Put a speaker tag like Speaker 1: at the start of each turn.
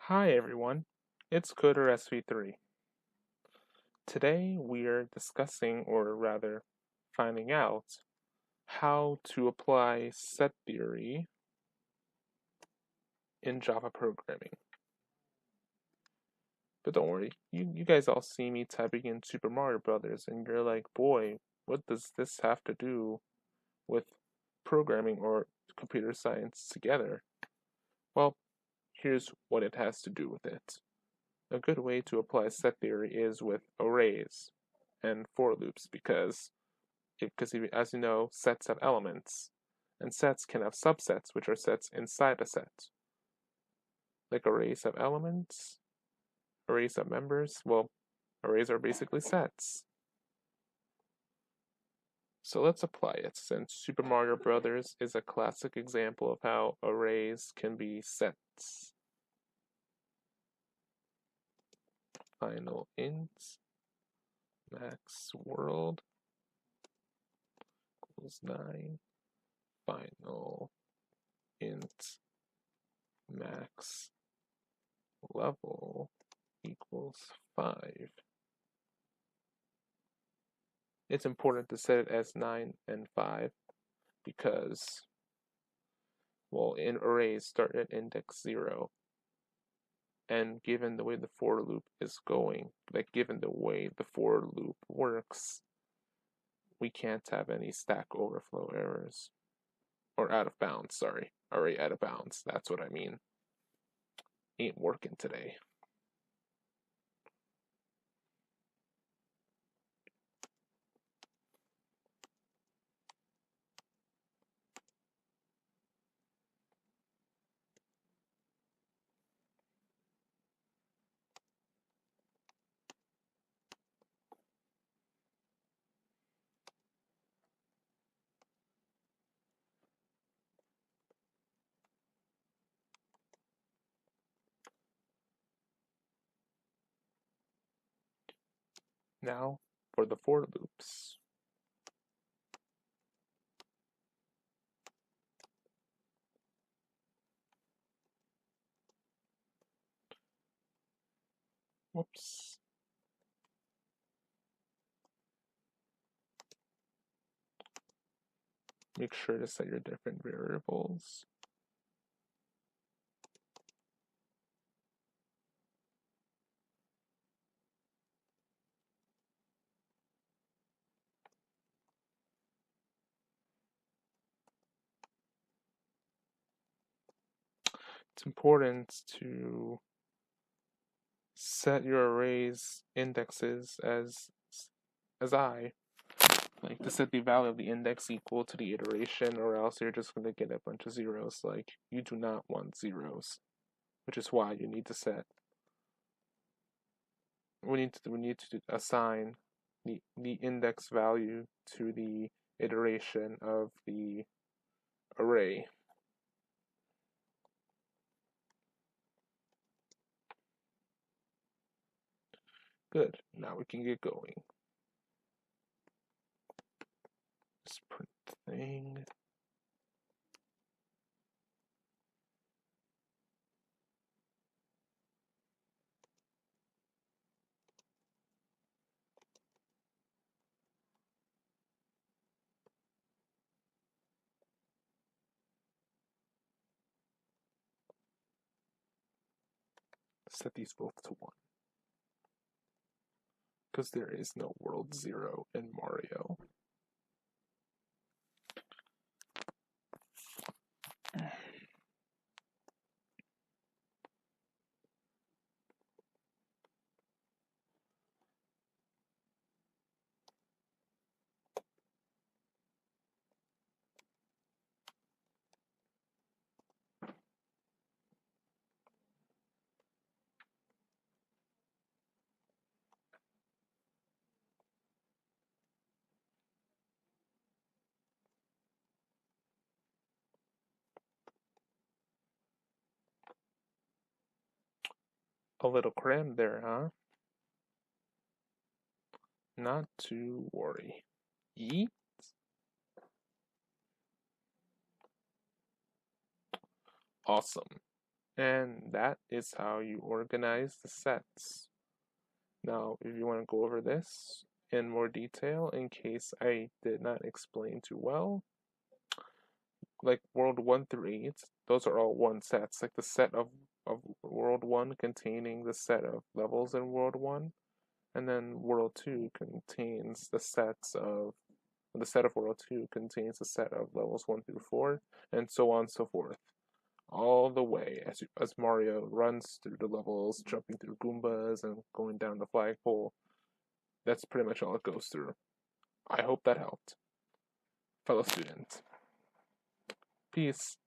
Speaker 1: Hi everyone, it's Coder SV3. Today we are discussing, or rather finding out, how to apply set theory in Java programming. But don't worry, you guys all see me typing in Super Mario Brothers and you're like, boy, what does this have to do with programming or computer science together? Well, here's what it has to do with it. A good way to apply set theory is with arrays and for loops because as you know, sets have elements, and sets can have subsets, which are sets inside a set. Like arrays have elements, arrays have members. Well, arrays are basically sets. So let's apply it, since Super Mario Brothers is a classic example of how arrays can be sets. Final int max world equals 9. Final int max level equals 5. It's important to set it as 9 and 5 because, well, in arrays start at index 0. And given the way the for loop is going, given the way the for loop works, we can't have any stack overflow errors. Or out of bounds, sorry. Array out of bounds, that's what I mean. Ain't working today. Now, for the for loops. Whoops. Make sure to set your different variables. It's important to set your array's indexes as I, like to set the value of the index equal to the iteration, or else you're just going to get a bunch of zeros. Like, you do not want zeros, which is why you need to set. We need to assign the index value to the iteration of the array. Good. Now we can get going. Just print thing. Set these both to 1. Because there is no world 0 in Mario. A little cram there, huh? Not to worry. Yeet. Awesome. And that is how you organize the sets. Now, if you want to go over this in more detail, in case I did not explain too well, like World 1 through 8, those are all one sets. Like the set of World 1 containing the set of levels in World 1, and then World 2 contains the set of World 2 contains a set of levels 1 through 4, and so on and so forth. All the way as Mario runs through the levels, jumping through Goombas and going down the flagpole. That's pretty much all it goes through. I hope that helped. Fellow students. Peace.